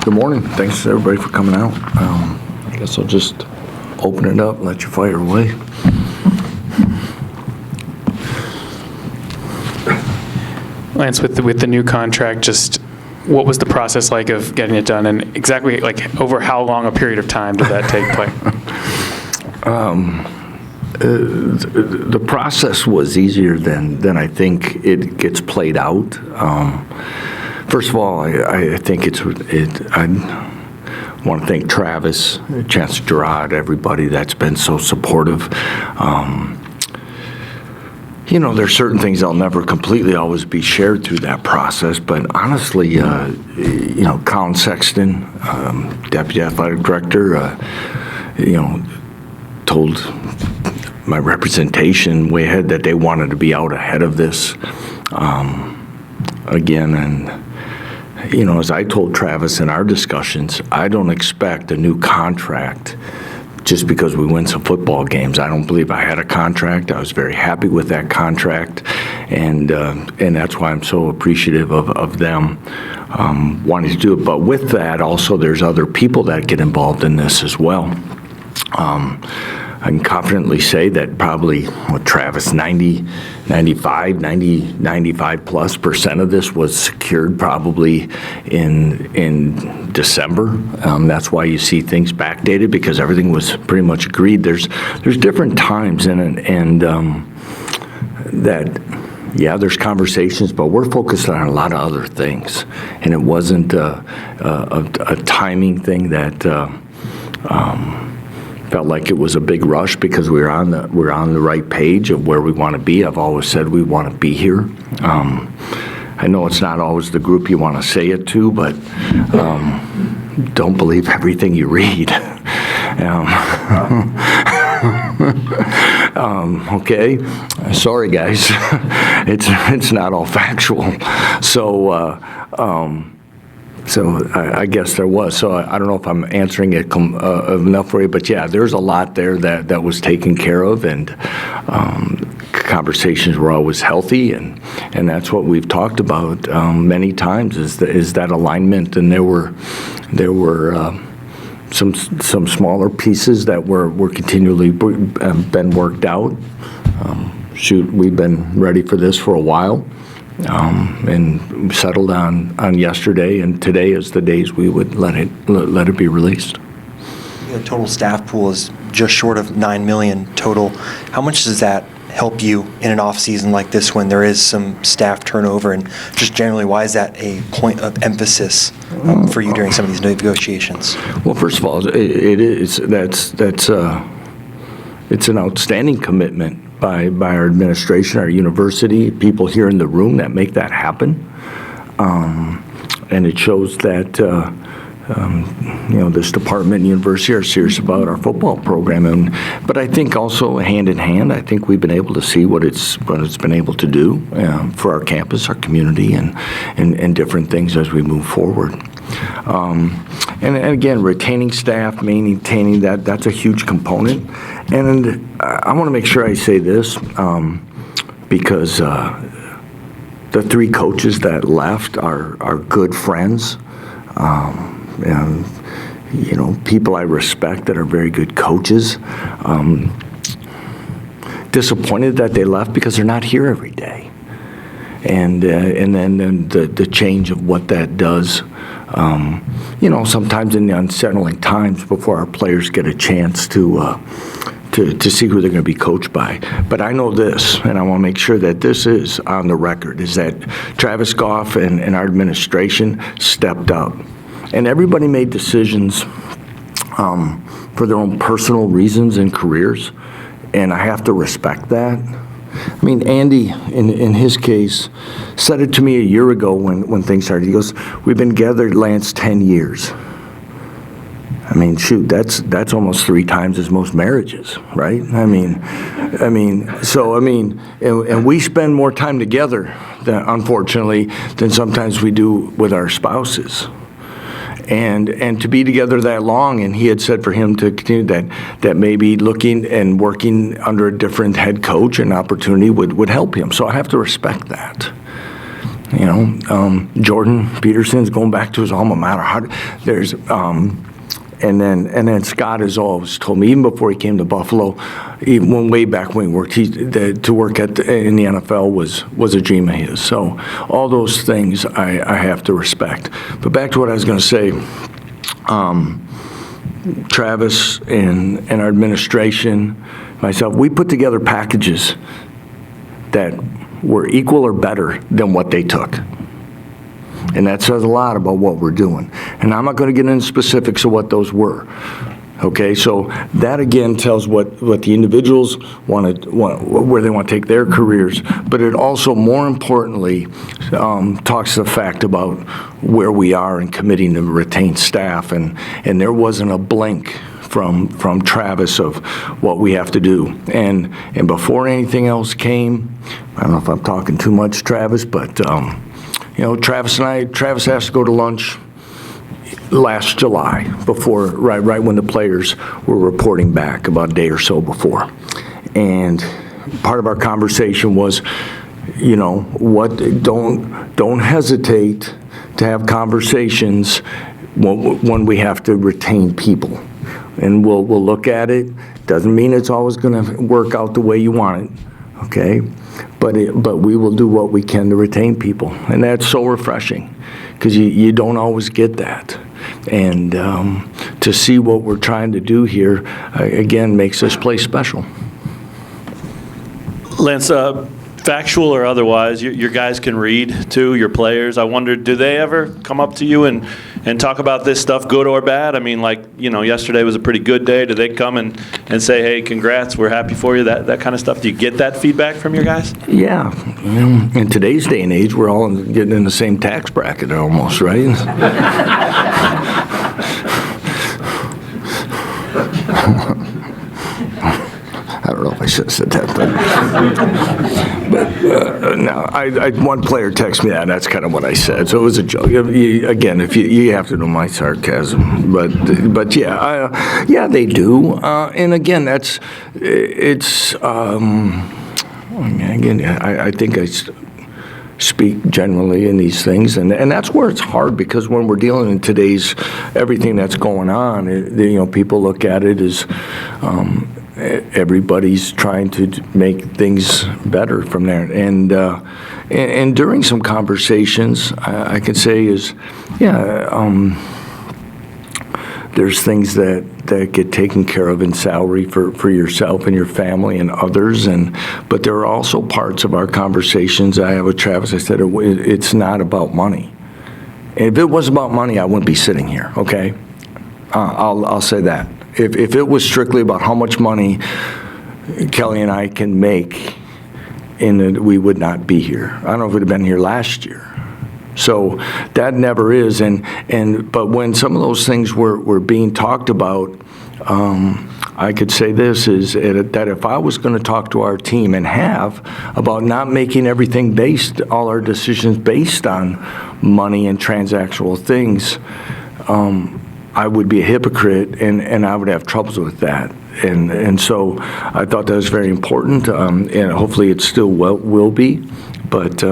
Good morning. Thanks everybody for coming out. I guess I'll just open it up and let you fire away. Lance, with the new contract, just what was the process like of getting it done, and exactly like over how long a period of time did that take place? The process was easier than I think it gets played out. First of all, I think I want to thank Travis, Chancellor Gerard, everybody that's been so supportive. There's certain things that'll never completely always be shared through that process, but honestly, Colin Sexton, Deputy Athletic Director, told my representation way ahead that they wanted to be out ahead of this again. And, as I told Travis in our discussions, I don't expect a new contract just because we win some football games. I don't believe I had a contract. I was very happy with that contract, and that's why I'm so appreciative of them wanting to do it. But with that, also, there's other people that get involved in this as well. I can confidently say that probably with Travis, 95+ % of this was secured probably in December. That's why you see things backdated, because everything was pretty much agreed. There's different times in it, and there's conversations, but we're focused on a lot of other things, and it wasn't a timing thing that felt like it was a big rush, because we're on the right page of where we want to be. I've always said we want to be here. I know it's not always the group you want to say it to, but don't believe everything you read. Okay, sorry guys, it's not all factual. So I guess there was. So I don't know if I'm answering it enough for you, but yeah, there's a lot there that was taken care of, and conversations were always healthy, and that's what we've talked about many times is that alignment. And there were some smaller pieces that were continually been worked out. We've been ready for this for a while. And settled on yesterday, and today is the days we would let it be released. The total staff pool is just short of $9 million total. How much does that help you in an off season like this when there is some staff turnover, and just generally, why is that a point of emphasis for you during some of these negotiations? Well, first of all, it's an outstanding commitment by our administration, our university, people here in the room that make that happen. And it shows that, this department and university are serious about our football program. But I think also hand in hand, I think we've been able to see what it's been able to do for our campus, our community, and different things as we move forward. And again, retaining staff, maintaining that's a huge component. And I want to make sure I say this because the three coaches that left are good friends, and people I respect that are very good coaches. Disappointed that they left because they're not here every day, and then the change of what that does. Sometimes in the unsettling times before our players get a chance to see who they're going to be coached by. But I know this, and I want to make sure that this is on the record, is that Travis Goff and our administration stepped up. And everybody made decisions for their own personal reasons and careers, and I have to respect that. I mean, Andy, in his case, said it to me a year ago when things started. He goes, "We've been together, Lance, 10 years." I mean, shoot, that's almost 3 times as most marriages, right? And we spend more time together, unfortunately, than sometimes we do with our spouses. And to be together that long, and he had said for him to continue that maybe looking and working under a different head coach and opportunity would help him. So I have to respect that. You know, Jordan Peterson's going back to his alma mater. There's, and then Scott has always told me, even before he came to Buffalo, even way back when he worked, to work in the NFL was a dream of his. So all those things I have to respect. But back to what I was going to say, Travis and our administration, myself, we put together packages that were equal or better than what they took. And that says a lot about what we're doing. And I'm not going to get into specifics of what those were. Okay, so that again tells what the individuals want, where they want to take their careers, but it also, more importantly, talks the fact about where we are in committing to retain staff, and there wasn't a blink from Travis of what we have to do. And before anything else came, I don't know if I'm talking too much, Travis, but you know, Travis asked to go to lunch last July, before, right when the players were reporting back, about a day or so before. And part of our conversation was, you know, don't hesitate to have conversations when we have to retain people. And we'll look at it. Doesn't mean it's always going to work out the way you want it, okay? But we will do what we can to retain people. And that's so refreshing, because you don't always get that. And to see what we're trying to do here, again, makes this place special. Lance, factual or otherwise, your guys can read too, your players. I wondered, do they ever come up to you and talk about this stuff, good or bad? I mean, like, you know, yesterday was a pretty good day. Do they come and say, hey, congrats, we're happy for you, that kind of stuff? Do you get that feedback from your guys? Yeah. You know, in today's day and age, we're all getting in the same tax bracket almost, right? I don't know if I should have said that, but no, one player texted me that, and that's kind of what I said. So it was a joke. Again, if you have to know my sarcasm, but yeah, yeah, they do. And again, it's again, I think I speak generally in these things, and that's where it's hard, because when we're dealing in today's everything that's going on, you know, people look at it as everybody's trying to make things better from there. And during some conversations, I can say is, yeah, there's things that get taken care of in salary for yourself and your family and others, but there are also parts of our conversations I have with Travis. I said it's not about money. And if it was about money, I wouldn't be sitting here. Okay, I'll say that. If it was strictly about how much money Kelly and I can make, we would not be here. I don't know if we'd have been here last year. So that never is. But when some of those things were being talked about, I could say this, is that if I was going to talk to our team and have about not making everything all our decisions based on money and transactional things, I would be a hypocrite, and I would have troubles with that. And so I thought that was very important, and hopefully it still will be. But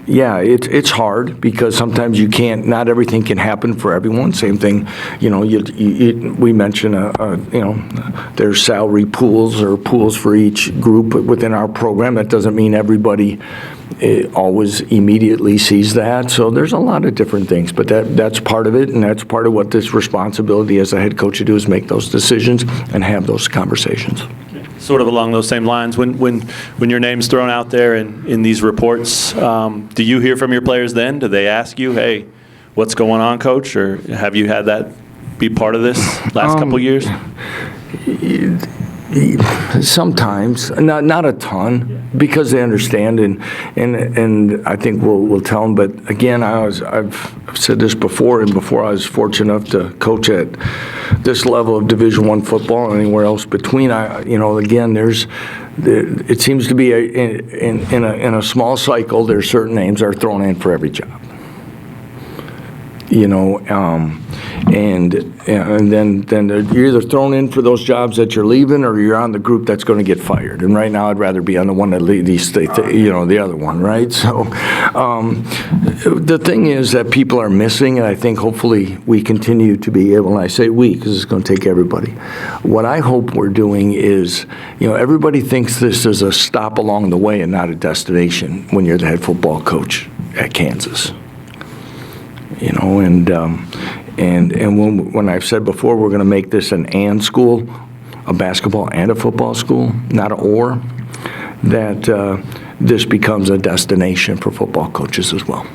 yeah, it's hard, because sometimes you can't, not everything can happen for everyone. Same thing, you know, we mentioned, you know, there's salary pools or pools for each group within our program. That doesn't mean everybody always immediately sees that. So there's a lot of different things, but that's part of it, and that's part of what this responsibility as a head coach to do, is make those decisions and have those conversations. Sort of along those same lines, when your name's thrown out there in these reports, do you hear from your players then? Do they ask you, hey, what's going on, coach? Or have you had that be part of this last couple years? Sometimes, not a ton, because they understand, and I think we'll tell them. But again, I've said this before, and before I was fortunate enough to coach at this level of Division I football and anywhere else between. You know, again, it seems to be in a small cycle. There's certain names that are thrown in for every job. and then you're either thrown in for those jobs that you're leaving, or you're on the group that's going to get fired. And right now, I'd rather be on the one that leaves, the other one, right? So the thing is that people are missing, and I think hopefully we continue to be able, and I say we because it's going to take everybody. What I hope we're doing is, everybody thinks this is a stop along the way and not a destination when you're the head football coach at Kansas. And when I've said before, we're going to make this an and school, a basketball and a football school, not an or, that this becomes a destination for football coaches as well.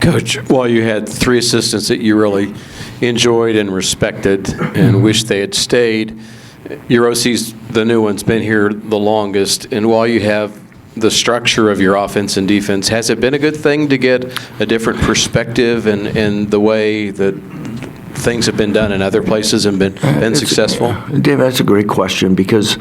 Coach, while you had 3 assistants that you really enjoyed and respected and wished they had stayed, your OC's, the new one's been here the longest, and while you have the structure of your offense and defense, has it been a good thing to get a different perspective and the way that things have been done in other places and been successful? Dave, that's a great question because,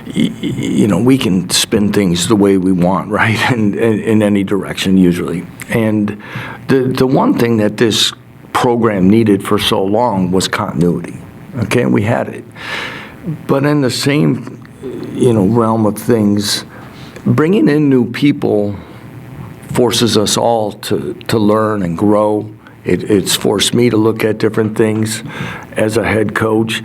we can spin things the way we want, right, in any direction usually. And the one thing that this program needed for so long was continuity, okay, and we had it. But in the same, realm of things, bringing in new people forces us all to learn and grow. It's forced me to look at different things as a head coach.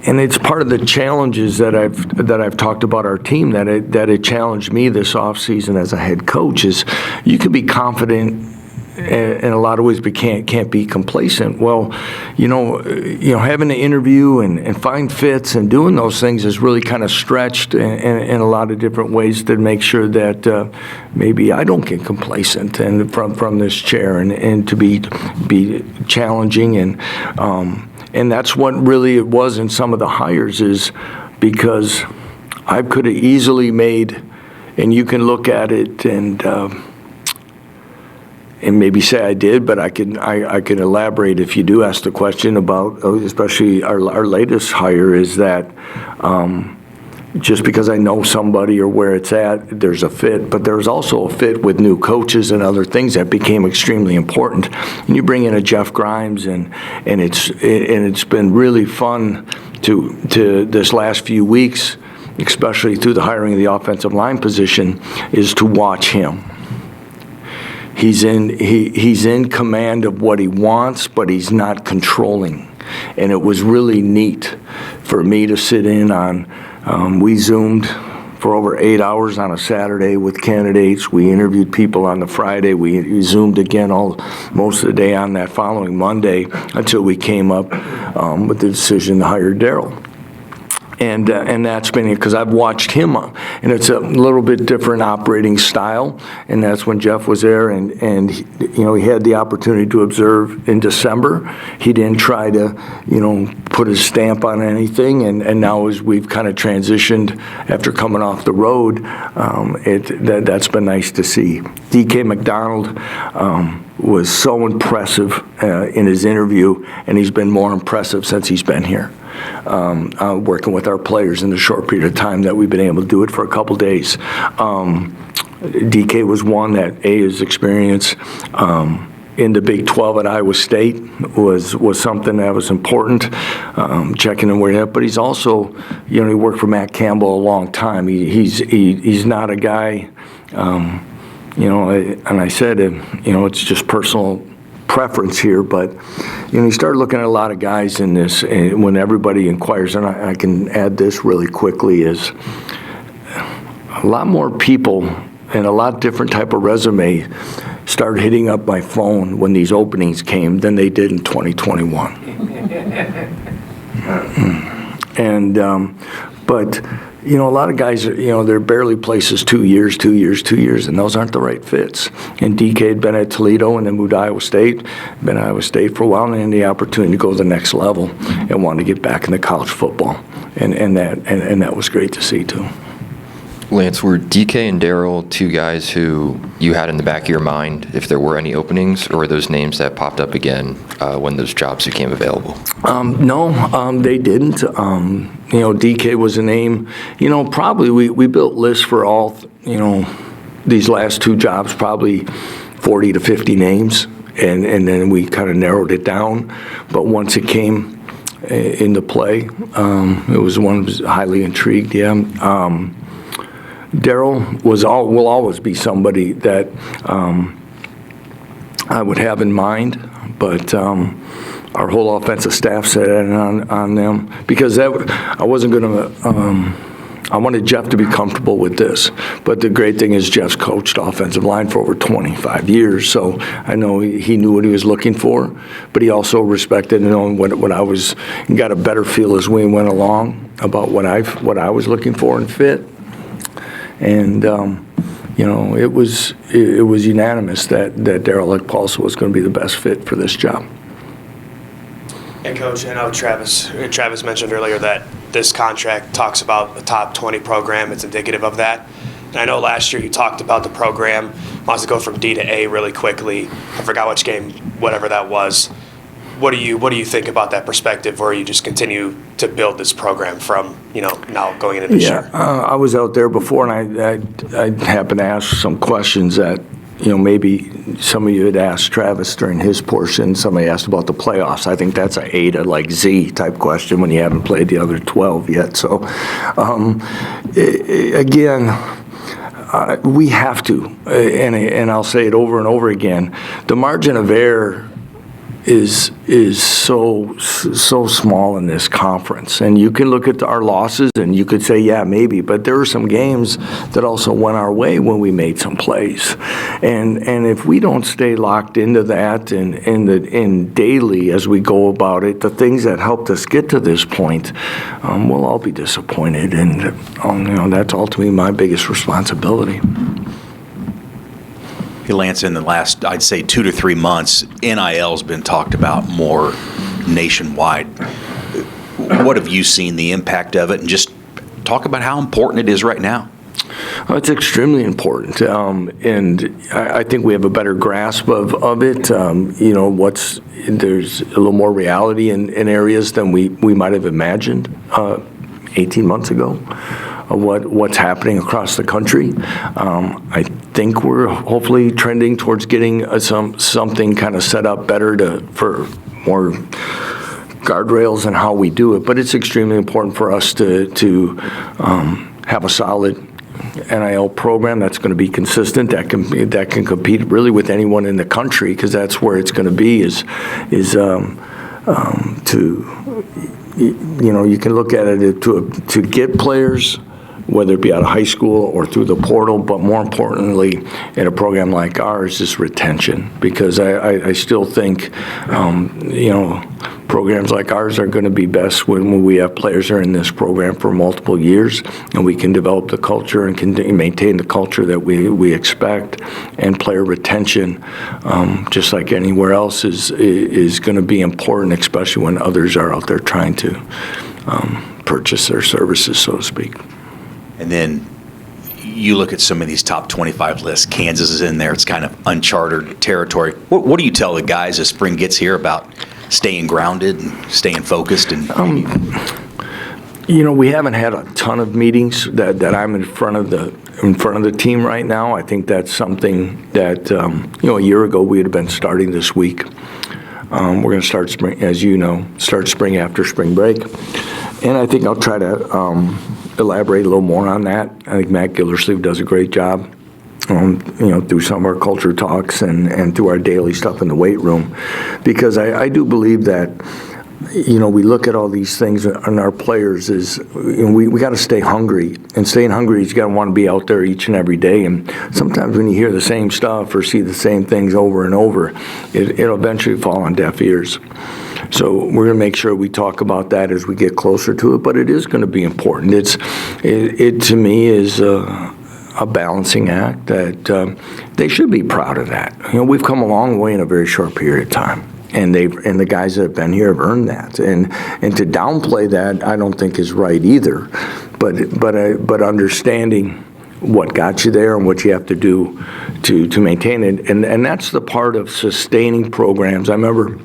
And it's part of the challenges that I've talked about our team, that it challenged me this offseason as a head coach, is you can be confident in a lot of ways, but can't be complacent. Well, having to interview and find fits and doing those things is really kind of stretched in a lot of different ways to make sure that maybe I don't get complacent and from this chair and to be challenging and that's what really it was in some of the hires, is because I could have easily made, and you can look at it and maybe say I did, but I can elaborate if you do ask the question about, especially our latest hire, is that just because I know somebody or where it's at, there's a fit, but there's also a fit with new coaches and other things that became extremely important. And you bring in a Jeff Grimes, and it's been really fun to this last few weeks, especially through the hiring of the offensive line position, is to watch him. He's in command of what he wants, but he's not controlling. And it was really neat for me to sit in on. We Zoomed for over 8 hours on a Saturday with candidates. We interviewed people on the Friday. We Zoomed again most of the day on that following Monday until we came up with the decision to hire Darryl. And that's been, because I've watched him, and it's a little bit different operating style, and that's when Jeff was there, and he had the opportunity to observe in December. He didn't try to, put his stamp on anything, and now as we've kind of transitioned after coming off the road, that's been nice to see. DK McDonald was so impressive in his interview, and he's been more impressive since he's been here. Working with our players in the short period of time that we've been able to do it for a couple days. DK was one that his experience in the Big 12 at Iowa State was something that was important, checking in where he's at. But he's also, he worked for Matt Campbell a long time. He's not a guy, and I said, it's just personal preference here, but you start looking at a lot of guys in this, and when everybody inquires, and I can add this really quickly, is a lot more people and a lot different type of resume started hitting up my phone when these openings came than they did in 2021. And but a lot of guys, they're barely places 2 years, and those aren't the right fits. And DK had been at Toledo and then moved to Iowa State, been at Iowa State for a while, and had the opportunity to go to the next level and wanted to get back into college football. And that was great to see, too. Lance, were DK and Darryl two guys who you had in the back of your mind if there were any openings, or were those names that popped up again when those jobs became available? No, they didn't. DK was a name. Probably we built lists for all, these last two jobs probably 40 to 50 names, and then we kind of narrowed it down. But once it came into play, it was one who was highly intrigued, yeah. Daryl will always be somebody that I would have in mind, but our whole offensive staff said it on them, because I wasn't going to. I wanted Jeff to be comfortable with this, but the great thing is Jeff's coached offensive line for over 25 years, so I know he knew what he was looking for, but he also respected knowing what I was, and got a better feel as we went along about what I was looking for and fit, and it was unanimous that Daryl Leipold was going to be the best fit for this job. And Coach, I know Travis mentioned earlier that this contract talks about a top 20 program. It's indicative of that. And I know last year you talked about the program wants to go from D to A really quickly. I forgot which game, whatever that was. What do you think about that perspective, or you just continue to build this program from now going into this year? I was out there before, and I happened to ask some questions that maybe some of you had asked Travis during his portion. Somebody asked about the playoffs. I think that's a A to like Z type question when you haven't played the other 12 yet. So, again, we have to, and I'll say it over and over again, the margin of error is so small in this conference. And you can look at our losses and you could say, yeah, maybe, but there were some games that also went our way when we made some plays. And if we don't stay locked into that and daily as we go about it, the things that helped us get to this point, we'll all be disappointed. And that's ultimately my biggest responsibility. Hey, Lance, in the last, I'd say 2 to 3 months, NIL's been talked about more nationwide. What have you seen the impact of it? And just talk about how important it is right now. It's extremely important, and I think we have a better grasp of it. There's a little more reality in areas than we might have imagined 18 months ago. What's happening across the country. I think we're hopefully trending towards getting something kind of set up better for more guardrails and how we do it. But it's extremely important for us to have a solid NIL program that's going to be consistent, that can compete really with anyone in the country, because that's where it's going to be. You can look at it to get players, whether it be out of high school or through the portal, but more importantly, in a program like ours, is retention. Because I still think, programs like ours are going to be best when we have players that are in this program for multiple years, and we can develop the culture and can maintain the culture that we expect. And player retention, just like anywhere else, is going to be important, especially when others are out there trying to purchase their services, so to speak. And then you look at some of these top 25 lists. Kansas is in there. It's kind of uncharted territory. What do you tell the guys as spring gets here about staying grounded and staying focused? And we haven't had a ton of meetings that I'm in front of the team right now. I think that's something that a year ago we would have been starting this week. We're going to start spring, as you know, spring after spring break, and I think I'll try to elaborate a little more on that. I think Matt Gildersleeve does a great job, through some of our culture talks and through our daily stuff in the weight room, because I do believe that, we look at all these things and our players is, we got to stay hungry, and staying hungry is you got to want to be out there each and every day. And sometimes when you hear the same stuff or see the same things over and over, it'll eventually fall on deaf ears. So we're going to make sure we talk about that as we get closer to it, but it is going to be important. It to me is a balancing act that they should be proud of that. We've come a long way in a very short period of time, and the guys that have been here have earned that. And to downplay that, I don't think is right either. But understanding what got you there and what you have to do to maintain it, and that's the part of sustaining programs. I remember.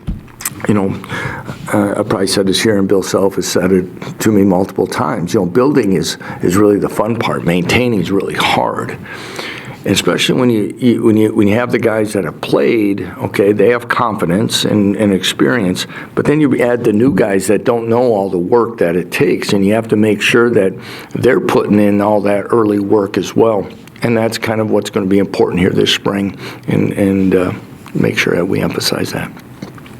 I probably said this here, and Bill Self has said it to me multiple times. Building is really the fun part. Maintaining is really hard. especially when you have the guys that have played, okay, they have confidence and experience, but then you add the new guys that don't know all the work that it takes, and you have to make sure that they're putting in all that early work as well. And that's kind of what's going to be important here this spring, and make sure that we emphasize that.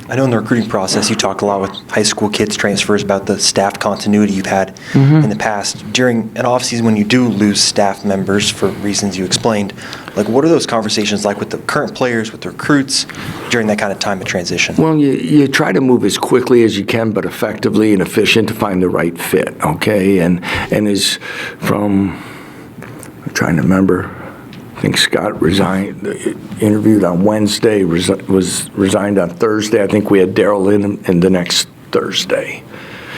I know in the recruiting process, you talk a lot with high school kids transfers about the staff continuity you've had in the past. During an off-season when you do lose staff members for reasons you explained, like what are those conversations like with the current players, with the recruits during that kind of time of transition? Well, you try to move as quickly as you can, but effectively and efficient to find the right fit, okay? And is from, I'm trying to remember, I think Scott interviewed on Wednesday, resigned on Thursday. I think we had Daryl in the next Thursday.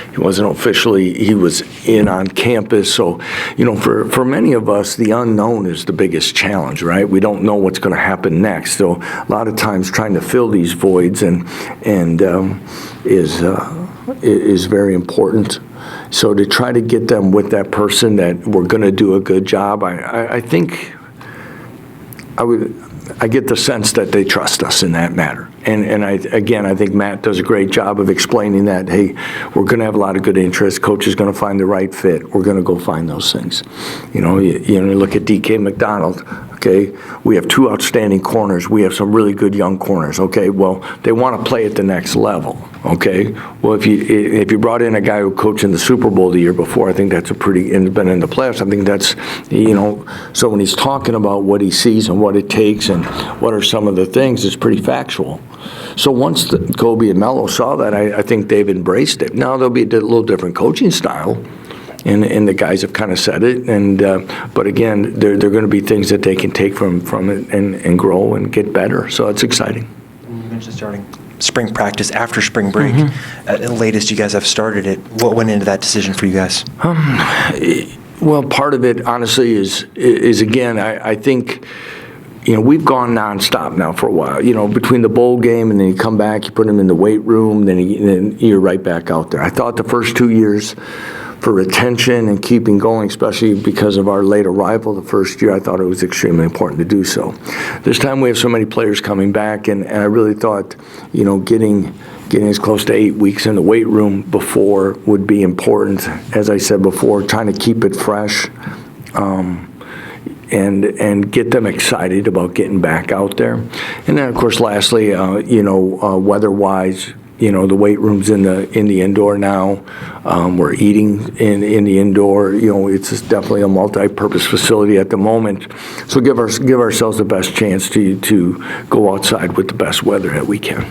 He wasn't officially, he was in on campus. So, for many of us, the unknown is the biggest challenge, right? We don't know what's going to happen next. So a lot of times trying to fill these voids is very important. So to try to get them with that person that we're going to do a good job, I think I get the sense that they trust us in that matter. And I think Matt does a great job of explaining that, hey, we're going to have a lot of good interest. Coach is going to find the right fit. We're going to go find those things. You look at DK McDonald, okay? We have two outstanding corners. We have some really good young corners, okay? Well, they want to play at the next level, okay? Well, if you brought in a guy who coached in the Super Bowl the year before, I think that's and been in the playoffs, I think that's, so when he's talking about what he sees and what it takes and what are some of the things, it's pretty factual. So once Kobe and Melo saw that, I think they've embraced it. Now there'll be a little different coaching style, and the guys have kind of said it. But again, there are going to be things that they can take from it and grow and get better. So it's exciting. You mentioned starting spring practice after spring break. At the latest you guys have started it. What went into that decision for you guys? Well, part of it, honestly, is again, I think. We've gone nonstop now for a while. Between the bowl game and then you come back, you put them in the weight room, then you're right back out there. I thought the first 2 years for retention and keeping going, especially because of our late arrival the first year, I thought it was extremely important to do so. This time we have so many players coming back, and I really thought, getting as close to 8 weeks in the weight room before would be important. As I said before, trying to keep it fresh. And get them excited about getting back out there. And then, of course, lastly, weather-wise, the weight room's in the indoor now. We're eating in the indoor. It's definitely a multi-purpose facility at the moment. So give ourselves the best chance to go outside with the best weather that we can.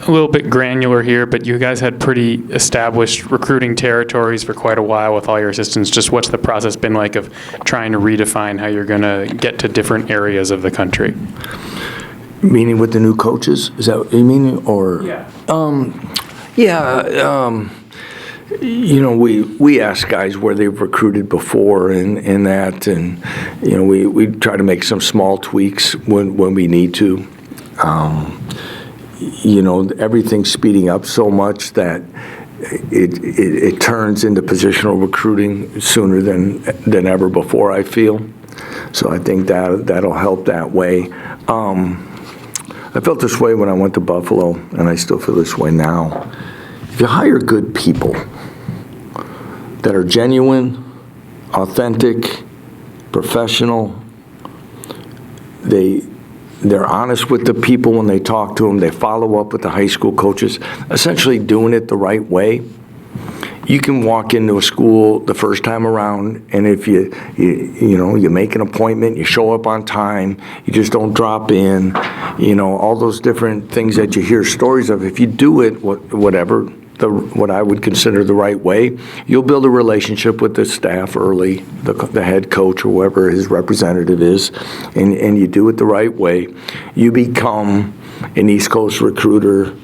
A little bit granular here, but you guys had pretty established recruiting territories for quite a while with all your assistants. Just what's the process been like of trying to redefine how you're going to get to different areas of the country? Meaning with the new coaches? Is that what you mean? Or we ask guys where they've recruited before and that, and we try to make some small tweaks when we need to. Everything's speeding up so much that it turns into positional recruiting sooner than ever before, I feel. So I think that'll help that way. I felt this way when I went to Buffalo, and I still feel this way now. If you hire good people that are genuine, authentic, professional, they're honest with the people when they talk to them. They follow up with the high school coaches, essentially doing it the right way. You can walk into a school the first time around, and if you make an appointment, you show up on time, you just don't drop in, all those different things that you hear stories of. If you do it, what I would consider the right way, you'll build a relationship with the staff early, the head coach or whoever his representative is, and you do it the right way. You become an East Coast recruiter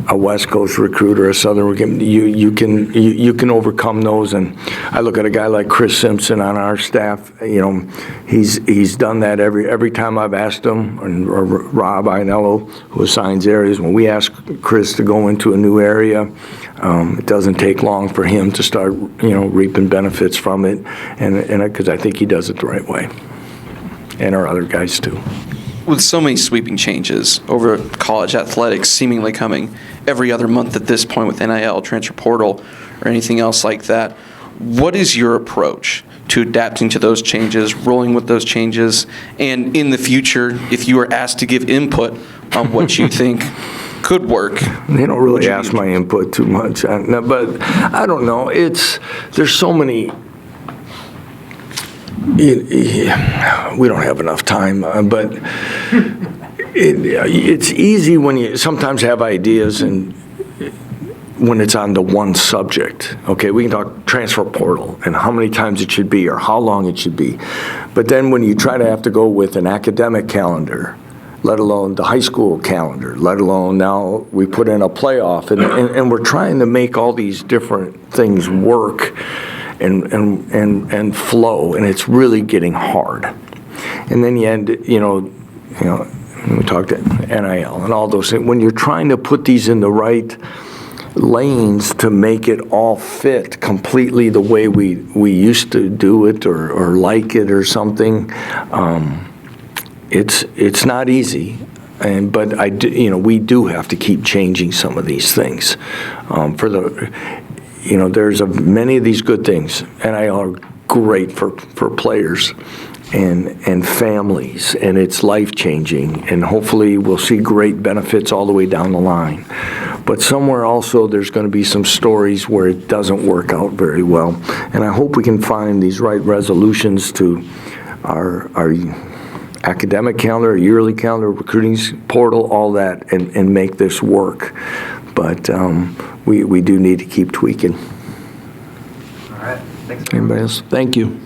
a West Coast recruit or a Southern recruit, you can overcome those. And I look at a guy like Chris Simpson on our staff. He's done that every time I've asked him, or Rob Ainello, who assigns areas. When we ask Chris to go into a new area, it doesn't take long for him to start reaping benefits from it, and because I think he does it the right way, and our other guys too. With so many sweeping changes over college athletics seemingly coming every other month at this point with NIL, transfer portal, or anything else like that, what is your approach to adapting to those changes, rolling with those changes, and in the future, if you are asked to give input on what you think could work? They don't really ask my input too much, but I don't know. There's so many. We don't have enough time, but it's easy when you sometimes have ideas and when it's on the one subject. Okay, we can talk transfer portal and how many times it should be or how long it should be. But then when you try to have to go with an academic calendar, let alone the high school calendar, let alone now we put in a playoff, and we're trying to make all these different things work and flow, and it's really getting hard. And then you end, we talked to NIL and all those things. When you're trying to put these in the right lanes to make it all fit completely the way we used to do it or like it or something, it's not easy. But we do have to keep changing some of these things. There's many of these good things, and NIL are great for players and families, and it's life-changing, and hopefully we'll see great benefits all the way down the line. But somewhere also there's going to be some stories where it doesn't work out very well, and I hope we can find these right resolutions to our academic calendar, yearly calendar, recruiting portal, all that, and make this work. But we do need to keep tweaking. All right. Thanks. Anybody else? Thank you.